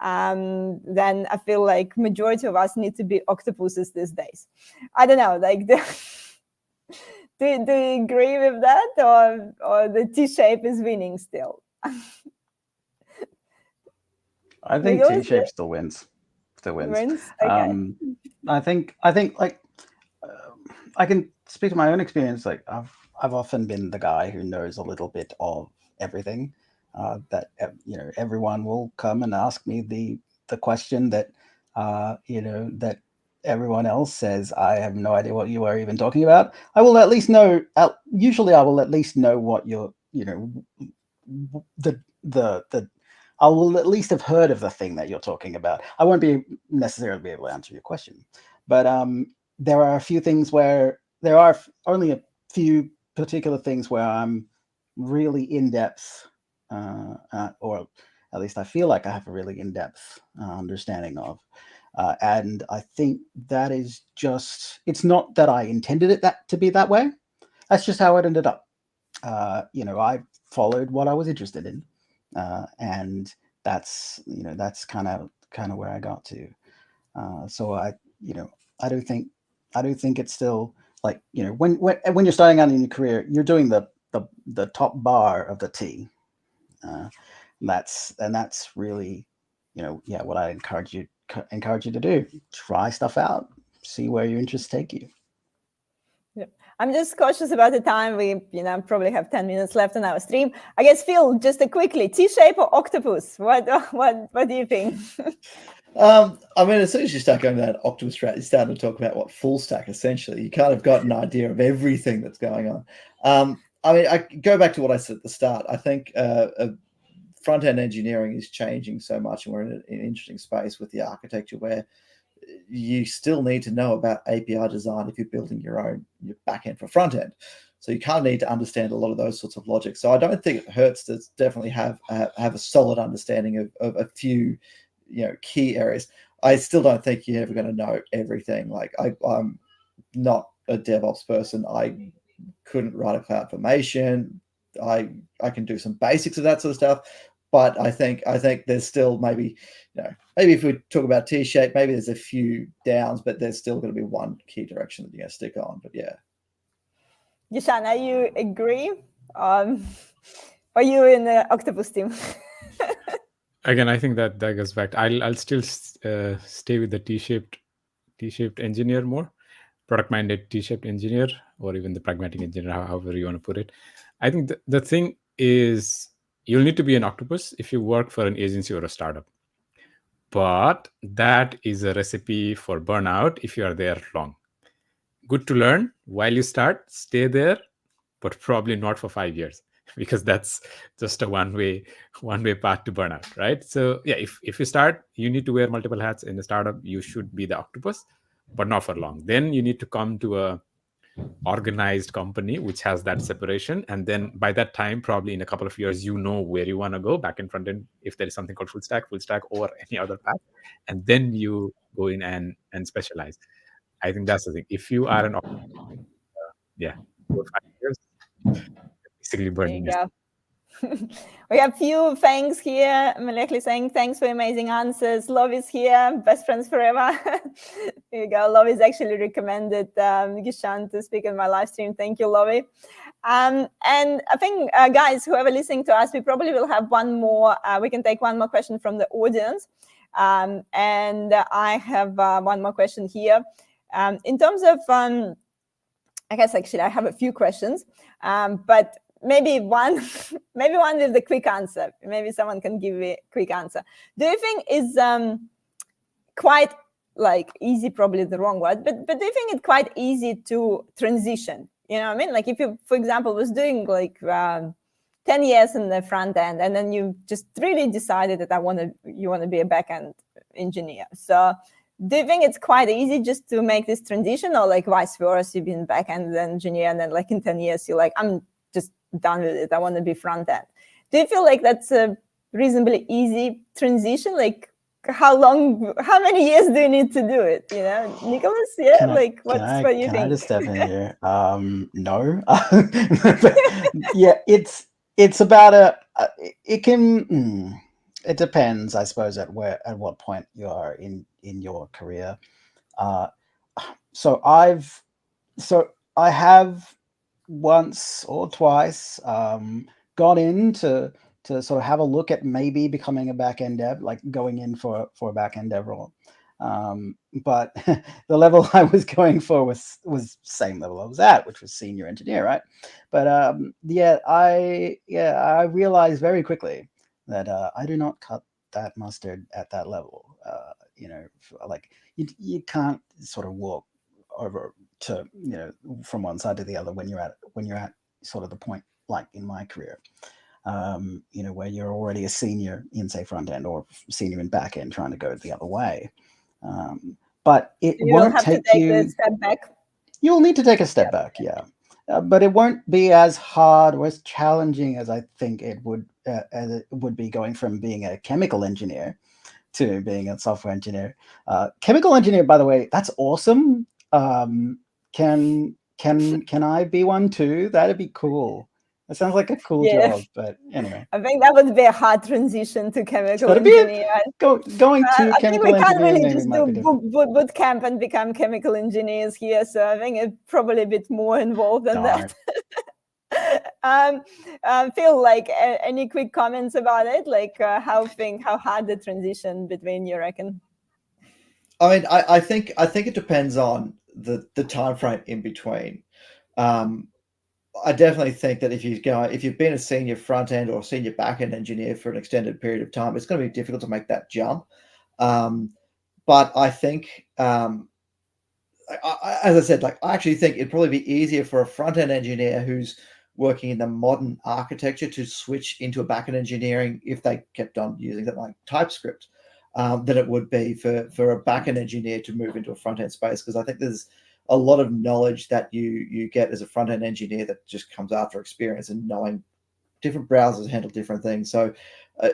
Then I feel like majority of us need to be octopuses these days. I don't know, like do you agree with that, or the T-shape is winning still?
I think
Nicholas,
T-shape still wins. Still wins.
Okay.
I think like I can speak to my own experience. Like I've often been the guy who knows a little bit of everything. That you know, everyone will come and ask me the question that you know, that everyone else says I have no idea what you are even talking about. I will at least know. Usually, I will at least know what you're. You know, the I will at least have heard of the thing that you're talking about. I won't be necessarily be able to answer your question, but there are a few things where there are only a few particular things where I'm really in depth, or at least I feel like I have a really in depth understanding of. And I think that is just, it's not that I intended it that to be that way. That's just how it ended up. You know, I followed what I was interested in, and that's, you know, that's kind of where I got to. So you know, I do think it's still like, you know, when you're starting out in your career, you're doing the top bar of the T. That's really, you know, yeah, what I encourage you to do. Try stuff out, see where your interests take you.
Yeah. I'm just cautious about the time. We, you know, probably have 10 minutes left on our stream. I guess, Phil, just a quickly, T-shape or octopus? What do you think?
I mean, as soon as you start going down octopus route, you start to talk about what full stack, essentially. You kind of got an idea of everything that's going on. I mean, I go back to what I said at the start. I think front-end engineering is changing so much, and we're in an interesting space with the architecture where you still need to know about API design if you're building your backend for front end. So you kind of need to understand a lot of those sorts of logic. So I don't think it hurts to definitely have a solid understanding of a few, you know, key areas. I still don't think you're ever going to know everything. Like I'm not a DevOps person. I couldn't write a cloud formation. I can do some basics of that sort of stuff. But I think there's still maybe, you know, maybe if we talk about T-shape, maybe there's a few downs, but there's still going to be one key direction that you're going to stick on. But yeah.
Geshan, are you agree? Are you in the octopus team?
Again, I think that goes back. I'll still stay with the T-shaped engineer more, product-minded T-shaped engineer, or even the pragmatic engineer, however you want to put it. I think the thing is, you'll need to be an octopus if you work for an agency or a startup. But that is a recipe for burnout if you are there long. Good to learn while you start, stay there, but probably not for 5 years, because that's just a one-way path to burnout, right? So yeah, if you start, you need to wear multiple hats. In a startup, you should be the octopus, but not for long. Then you need to come to a organized company which has that separation, and then by that time, probably in a couple of years, you know where you want to go, back in front end, if there is something called full stack or any other path, and then you go in and specialize. I think that's the thing. If you are an yeah, 4 or 5 years, basically burning
There you go. We have few thanks here. Malekli saying, thanks for amazing answers. Love is here. Best friends forever. There you go. Love is actually recommended Geshan to speak in my live stream. Thank you, Lovey. And I think, guys, whoever listening to us, we probably will have one more. We can take one more question from the audience. And I have one more question here. In terms of, I guess actually I have a few questions, but maybe one with the quick answer. Maybe someone can give a quick answer. Do you think is quite like easy, probably the wrong word, but do you think it's quite easy to transition? You know what I mean? Like if you, for example, was doing like 10 years in the front end, and then you just really decided that you want to be a backend engineer. So do you think it's quite easy just to make this transition, or like vice versa, you've been backend engineer and then like in 10 years you're like, I'm just done with it, I want to be front end? Do you feel like that's a reasonably easy transition? Like how many years do you need to do it? You know, Nicholas, yeah, what do you think?
Can I just step in here? No. But, yeah, it's about it depends, I suppose, at what point you are in your career. So I have once or twice gone in to sort of have a look at maybe becoming a backend dev, like going in for a backend dev role. But the level I was going for was same level I was at, which was senior engineer, right? But I realized very quickly that I do not cut that mustard at that level. Like you can't sort of walk over to, from one side to the other when you're at sort of the point like in my career, where you're already a senior in, say, front end or senior in back end, trying to go the other way. But it won't take you.
A step back.
You'll need to take a step back, yeah. But it won't be as hard or as challenging as I think it would be going from being a chemical engineer to being a software engineer. Chemical engineer, by the way, that's awesome. Can I be one too? That'd be cool. It sounds like a cool job, but anyway.
I think that would be a hard transition to chemical engineer.
Going to chemical engineer. I think we can't really just
do boot camp and become chemical engineers here. So I think it's probably a bit more involved than that. Phil, like any quick comments about it? Like how hard the transition between, you reckon?
I mean, I think it depends on the time frame in between. I definitely think that if you've been a senior front end or senior back end engineer for an extended period of time, it's going to be difficult to make that jump. But I think, as I said, like I actually think it'd probably be easier for a front end engineer who's working in the modern architecture to switch into a back end engineering if they kept on using something like TypeScript, than it would be for a back end engineer to move into a front end space, because I think there's a lot of knowledge that you get as a front-end engineer that just comes after experience and knowing different browsers handle different things. So, I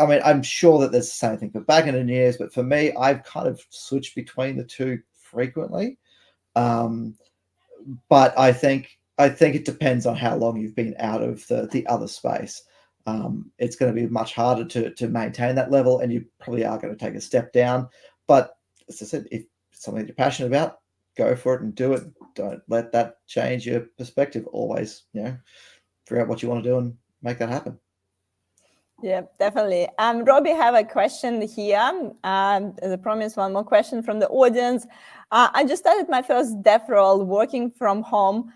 mean, I'm sure that there's the same thing for back-end engineers, but for me, I've kind of switched between the two frequently. But I think it depends on how long you've been out of the other space. It's going to be much harder to maintain that level, and you probably are going to take a step down. But as I said, if it's something that you're passionate about, go for it and do it. Don't let that change your perspective. Always, figure out what you want to do and make that happen.
Yeah, definitely. Robbie, have a question here. As I promised, one more question from the audience. I just started my first dev role working from home,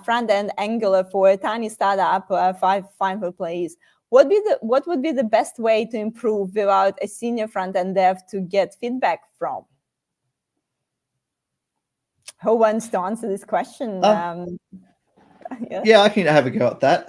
front-end Angular for a tiny startup, 5 employees. What would be the best way to improve without a senior front-end dev to get feedback from? Who wants to answer this question?
Yeah, I can have a go at that.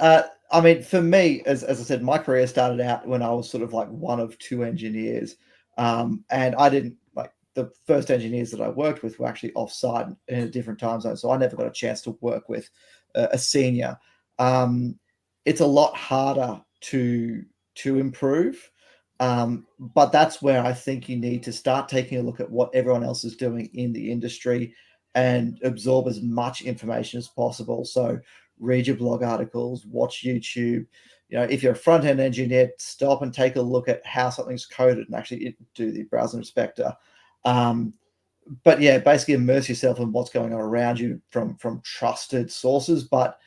I mean, for me, as I said, my career started out when I was sort of like one of 2 engineers. And I didn't, like, the first engineers that I worked with were actually offsite in a different time zone. So I never got a chance to work with a senior. It's a lot harder to improve. But that's where I think you need to start taking a look at what everyone else is doing in the industry and absorb as much information as possible. So read your blog articles, watch YouTube. If you're a front-end engineer, stop and take a look at how something's coded and actually do the browser inspector. But yeah, basically immerse yourself in what's going on around you from trusted sources. But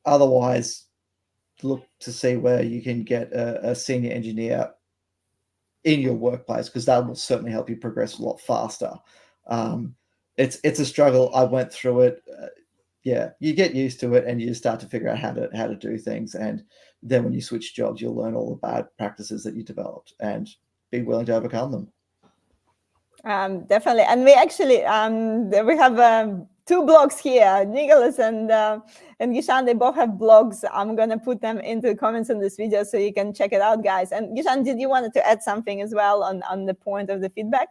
otherwise, look to see where you can get a senior engineer in your workplace, because that will certainly help you progress a lot faster. It's a struggle. I went through it. Yeah, you get used to it and you start to figure out how to do things. And then when you switch jobs, you'll learn all the bad practices that you developed and be willing to overcome them.
Definitely. And we actually we have two blogs here, Nicholas and Geshan. They both have blogs. I'm going to put them into the comments on this video so you can check it out, guys. And Geshan, did you want to add something as well on the point of the feedback?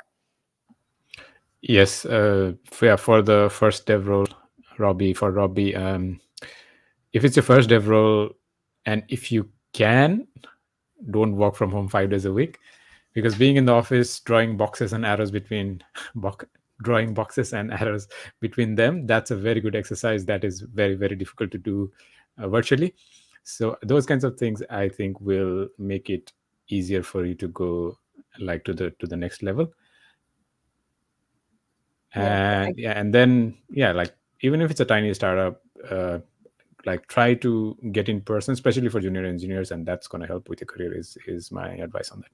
Yes. For the first dev role, Robbie, if it's your first dev role, and if you can, don't work from home 5 days a week, because being in the office, drawing boxes and arrows between them, that's a very good exercise that is very, very difficult to do virtually. So those kinds of things, I think, will make it easier for you to go to the next level. And and then even if it's a tiny startup, try to get in person, especially for junior engineers, and that's going to help with your career. Is my advice on that.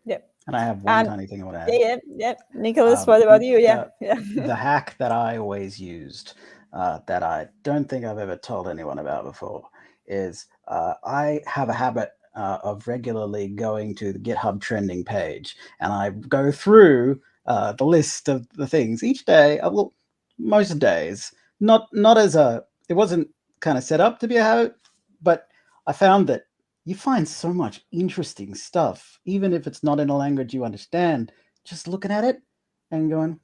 Yep.
And I have one tiny thing I want to add.
Yeah. Nicholas, what about you?
The hack that I always used, that I don't think I've ever told anyone about before, is I have a habit of regularly going to the GitHub trending page, and I go through the list of the things each day. Well, most days, not as it wasn't kind of set up to be a habit, but I found that you find so much interesting stuff, even if it's not in a language you understand, just looking at it and going,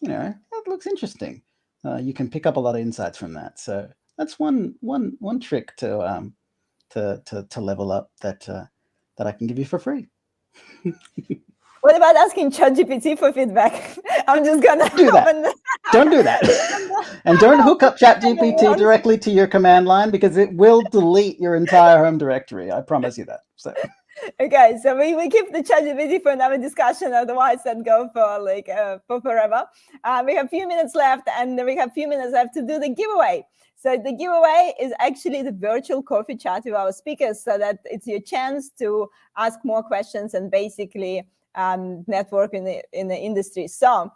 that looks interesting. You can pick up a lot of insights from that. So that's one trick to level up that I can give you for free.
What about asking ChatGPT for feedback? I'm just gonna
do that. Don't do that. And don't hook up ChatGPT directly to your command line, because it will delete your entire home directory. I promise you that. So.
Okay, so we keep the ChatGPT for another discussion. Otherwise, that go for forever. We have a few minutes left, and we have a few minutes left to do the giveaway. So the giveaway is actually the virtual coffee chat with our speakers, so that it's your chance to ask more questions and basically network in the industry. So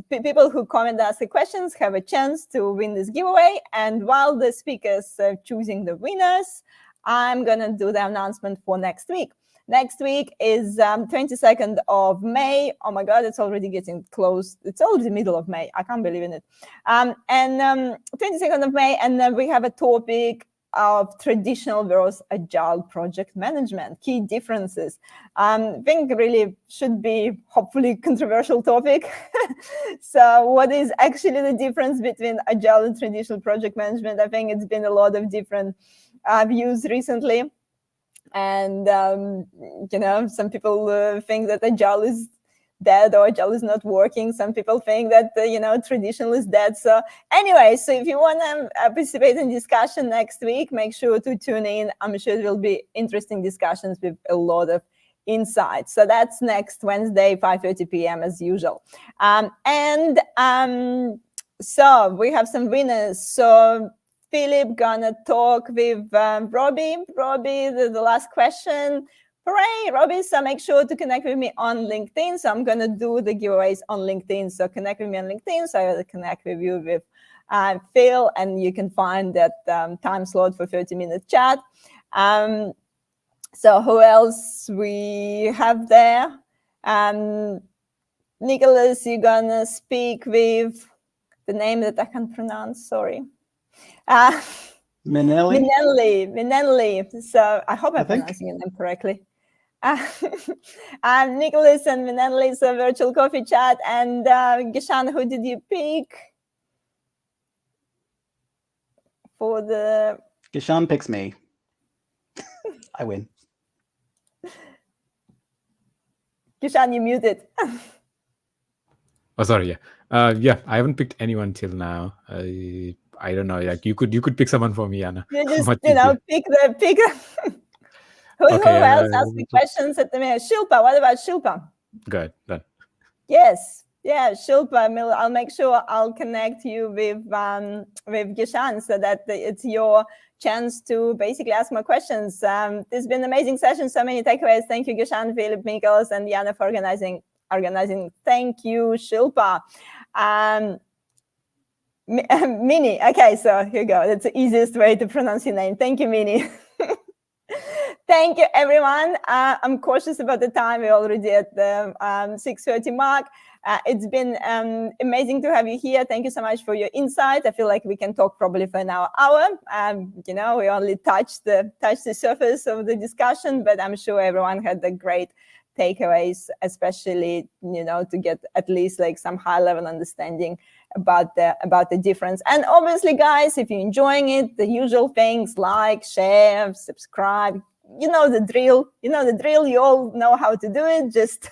people who comment and ask the questions have a chance to win this giveaway. And while the speakers are choosing the winners, I'm going to do the announcement for next week. Next week is 22nd of May. Oh my God, it's already getting close. It's already middle of May. I can't believe in it. And 22nd of May, and then we have a topic of traditional versus agile project management, key differences. I think really should be hopefully controversial topic. So what is actually the difference between agile and traditional project management? I think it's been a lot of different views recently. And, some people think that agile is dead or agile is not working. Some people think that, traditional is dead. So anyway, so if you want to participate in discussion next week, make sure to tune in. I'm sure it will be interesting discussions with a lot of insights. So that's next Wednesday, 5:30 p.m. as usual. So we have some winners. So Phillip gonna talk with Robbie. Robbie, the last question. Hooray, Robbie. So make sure to connect with me on LinkedIn. So I'm gonna do the giveaways on LinkedIn. So connect with me on LinkedIn. So I will connect with you with Phil, and you can find that time slot for 30-minute chat. So who else we have there? Nicholas, you're gonna speak with the name that I can't pronounce, sorry.
Minelli.
So I hope I'm pronouncing your name correctly. Nicholas and Minelli, so virtual coffee chat. And Geshan, who did you pick for the?
Geshan picks me. I win.
Geshan, you muted.
Oh, sorry. Yeah. I haven't picked anyone till now. I don't know. Like you could pick someone for me, Anna.
You just,
Much
you know,
easier.
pick. Who
Okay,
else asked me questions at the minute? Shilpa, what about Shilpa?
good, done.
Yes, yeah, Shilpa. I'll make sure I'll connect you with Geshan so that it's your chance to basically ask my questions. It's been an amazing session, so many takeaways. Thank you, Geshan, Phillip, Miklos, and Jana for organizing. Thank you, Shilpa. Mini. Okay, so here you go. That's the easiest way to pronounce your name. Thank you, Mini. Thank you, everyone. I'm cautious about the time. We're already at the 6:30 mark. It's been amazing to have you here. Thank you so much for your insight. I feel like we can talk probably for an hour. You know, we only touched the surface of the discussion, but I'm sure everyone had the great takeaways, especially, you know, to get at least like some high level understanding about the difference. And obviously, guys, if you're enjoying it, the usual things like share, subscribe, you know the drill. You all know how to do it. Just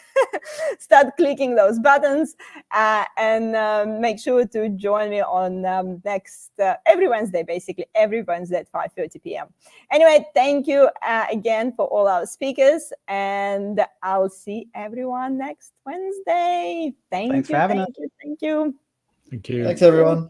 start clicking those buttons and make sure to join me on next every Wednesday, basically every Wednesday at 5:30 p.m. Anyway, thank you again for all our speakers, and I'll see everyone next Wednesday.
Thanks for having us.
Thank you.
Thank you.
Thanks, everyone.